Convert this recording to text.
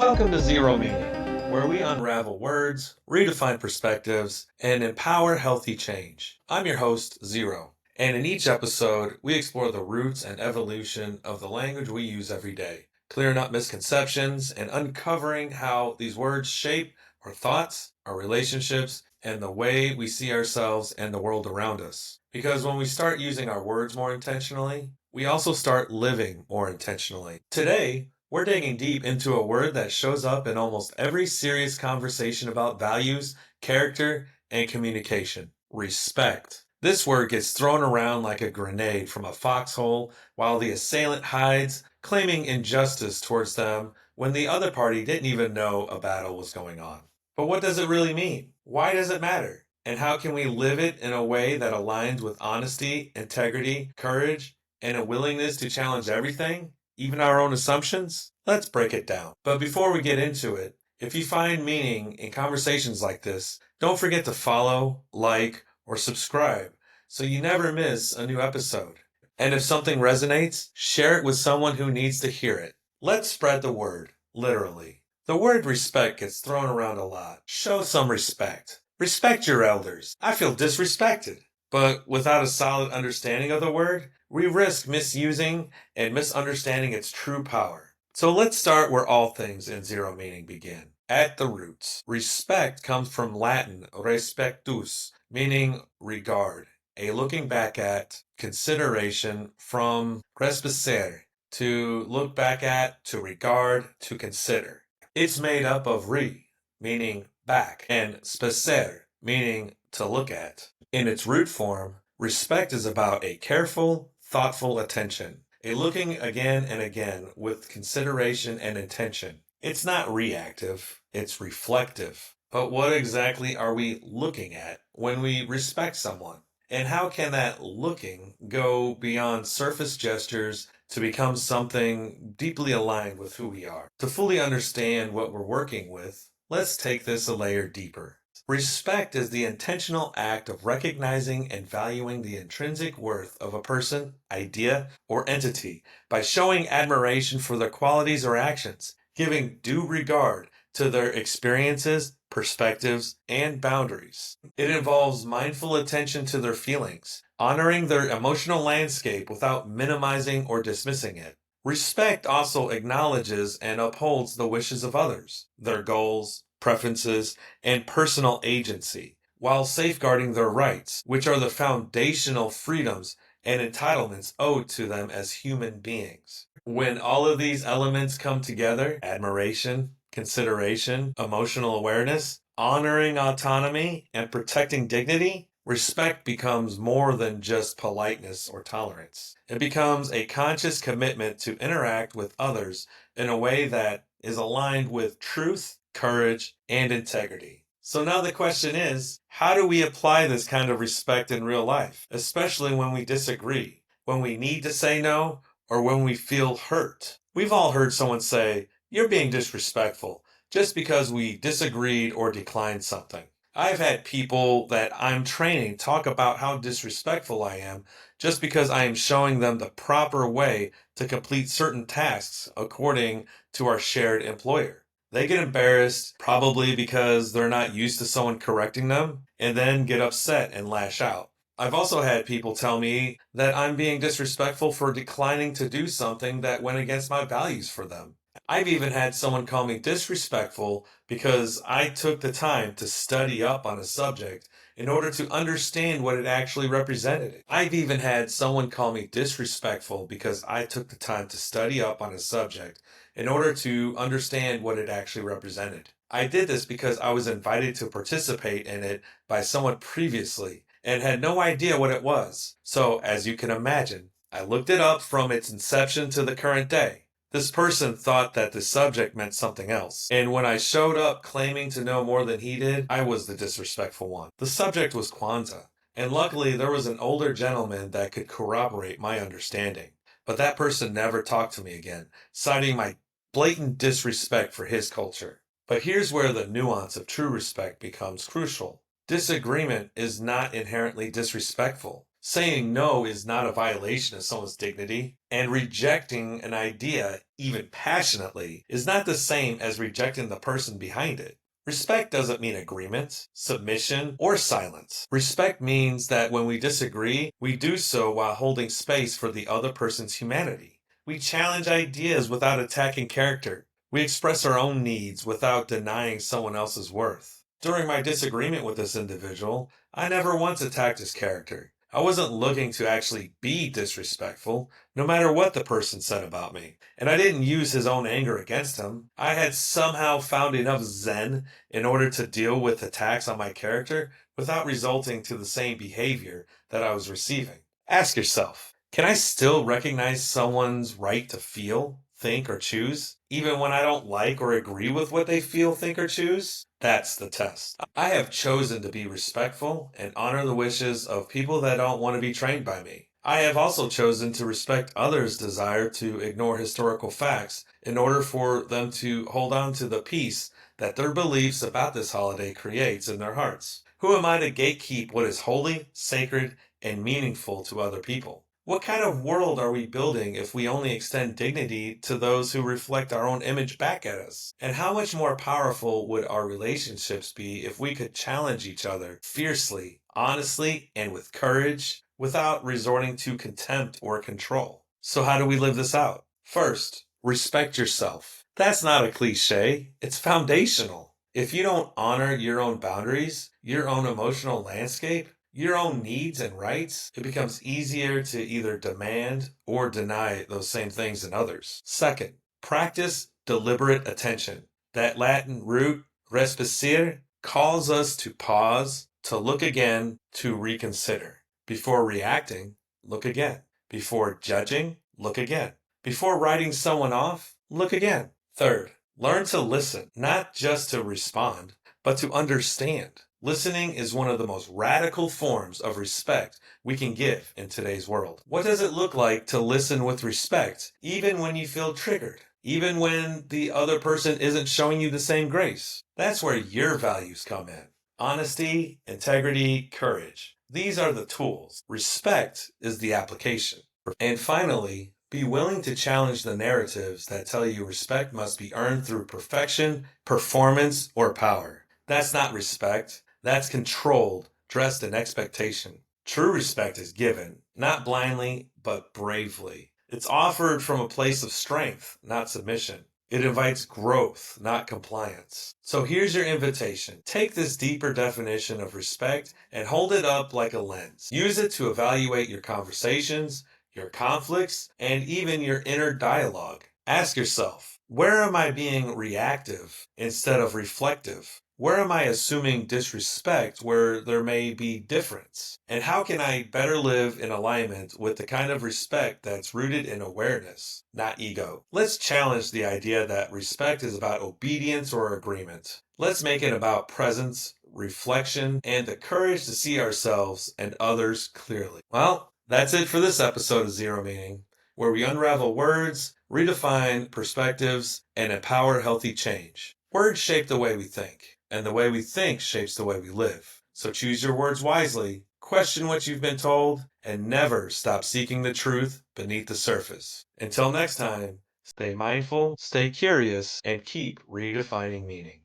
Welcome to Xero Meaning, where we unravel words, redefine perspectives, and empower healthy change. I'm your host, Xero, and in each episode, we explore the roots and evolution of the language we use every day, clearing up misconceptions and uncovering how these words shape our thoughts, our relationships, and the way we see ourselves and the world around us. Because when we start using our words more intentionally, we also start living more intentionally. Today, we're digging deep into a word that shows up in almost every serious conversation about values, character, and communication: respect. This word gets thrown around like a grenade from a foxhole while the assailant hides, claiming injustice towards them when the other party didn't even know a battle was going on. But what does it really mean? Why does it matter? And how can we live it in a way that aligns with honesty, integrity, courage, and a willingness to challenge everything, even our own assumptions? Let's break it down. But before we get into it, if you find meaning in conversations like this, don't forget to follow, like, or subscribe so you never miss a new episode. And if something resonates, share it with someone who needs to hear it. Let's spread the word, literally. The word respect gets thrown around a lot. Show some respect. Respect your elders. I feel disrespected. But without a solid understanding of the word, we risk misusing and misunderstanding its true power. So let's start where all things in Xero Meaning begin, at the roots. Respect comes from Latin respectus, meaning regard, a looking back at, consideration, from respicere, to look back at, to regard, to consider. It's made up of meaning back, and spicere, meaning to look at. In its root form, respect is about a careful, thoughtful attention, a looking again and again with consideration and intention. It's not reactive, it's reflective. But what exactly are we looking at when we respect someone? And how can that looking go beyond surface gestures to become something deeply aligned with who we are? To fully understand what we're working with, let's take this a layer deeper. Respect is the intentional act of recognizing and valuing the intrinsic worth of a person, idea, or entity by showing admiration for their qualities or actions, giving due regard to their experiences, perspectives, and boundaries. It involves mindful attention to their feelings, honoring their emotional landscape without minimizing or dismissing it. Respect also acknowledges and upholds the wishes of others, their goals, preferences, and personal agency, while safeguarding their rights, which are the foundational freedoms and entitlements owed to them as human beings. When all of these elements come together, admiration, consideration, emotional awareness, honoring autonomy, and protecting dignity, respect becomes more than just politeness or tolerance. It becomes a conscious commitment to interact with others in a way that is aligned with truth, courage, and integrity. So now the question is, how do we apply this kind of respect in real life, especially when we disagree, when we need to say no, or when we feel hurt? We've all heard someone say, "You're being disrespectful," just because we disagreed or declined something. I've had people that I'm training talk about how disrespectful I am just because I am showing them the proper way to complete certain tasks according to our shared employer. They get embarrassed, probably because they're not used to someone correcting them, and then get upset and lash out. I've also had people tell me that I'm being disrespectful for declining to do something that went against my values for them. I've even had someone call me disrespectful because I took the time to study up on a subject in order to understand what it actually represented. I've even had someone call me disrespectful because I took the time to study up on a subject in order to understand what it actually represented. I did this because I was invited to participate in it by someone previously and had no idea what it was. So, as you can imagine, I looked it up from its inception to the current day. This person thought that the subject meant something else, and when I showed up claiming to know more than he did, I was the disrespectful one. The subject was Kwanzaa, and luckily there was an older gentleman that could corroborate my understanding. But that person never talked to me again, citing my blatant disrespect for his culture. But here's where the nuance of true respect becomes crucial. Disagreement is not inherently disrespectful. Saying no is not a violation of someone's dignity, and rejecting an idea, even passionately, is not the same as rejecting the person behind it. Respect doesn't mean agreement, submission, or silence. Respect means that when we disagree, we do so while holding space for the other person's humanity. We challenge ideas without attacking character. We express our own needs without denying someone else's worth. During my disagreement with this individual, I never once attacked his character. I wasn't looking to actually be disrespectful, no matter what the person said about me. And I didn't use his own anger against him. I had somehow found enough zen in order to deal with attacks on my character without resulting to the same behavior that I was receiving. Ask yourself, can I still recognize someone's right to feel, think, or choose, even when I don't like or agree with what they feel, think, or choose? That's the test. I have chosen to be respectful and honor the wishes of people that don't want to be trained by me. I have also chosen to respect others' desire to ignore historical facts in order for them to hold on to the peace that their beliefs about this holiday creates in their hearts. Who am I to gatekeep what is holy, sacred, and meaningful to other people? What kind of world are we building if we only extend dignity to those who reflect our own image back at us? And how much more powerful would our relationships be if we could challenge each other fiercely, honestly, and with courage without resorting to contempt or control? So how do we live this out? First, respect yourself. That's not a cliche, it's foundational. If you don't honor your own boundaries, your own emotional landscape, your own needs and rights, it becomes easier to either demand or deny those same things in others. Second, practice deliberate attention. That Latin root, respicere, calls us to pause, to look again, to reconsider. Before reacting, look again. Before judging, look again. Before writing someone off, look again. Third, learn to listen, not just to respond, but to understand. Listening is one of the most radical forms of respect we can give in today's world. What does it look like to listen with respect, even when you feel triggered? Even when the other person isn't showing you the same grace? That's where your values come in. Honesty, integrity, courage. These are the tools. Respect is the application. And finally, be willing to challenge the narratives that tell you respect must be earned through perfection, performance, or power. That's not respect. That's controlled, dressed in expectation. True respect is given, not blindly, but bravely. It's offered from a place of strength, not submission. It invites growth, not compliance. So here's your invitation. Take this deeper definition of respect and hold it up like a lens. Use it to evaluate your conversations, your conflicts, and even your inner dialogue. Ask yourself, where am I being reactive instead of reflective? Where am I assuming disrespect where there may be difference? And how can I better live in alignment with the kind of respect that's rooted in awareness, not ego? Let's challenge the idea that respect is about obedience or agreement. Let's make it about presence, reflection, and the courage to see ourselves and others clearly. Well, that's it for this episode of Xero Meaning, where we unravel words, redefine perspectives, and empower healthy change. Words shape the way we think, and the way we think shapes the way we live. So choose your words wisely, question what you've been told, and never stop seeking the truth beneath the surface. Until next time, stay mindful, stay curious, and keep redefining meaning.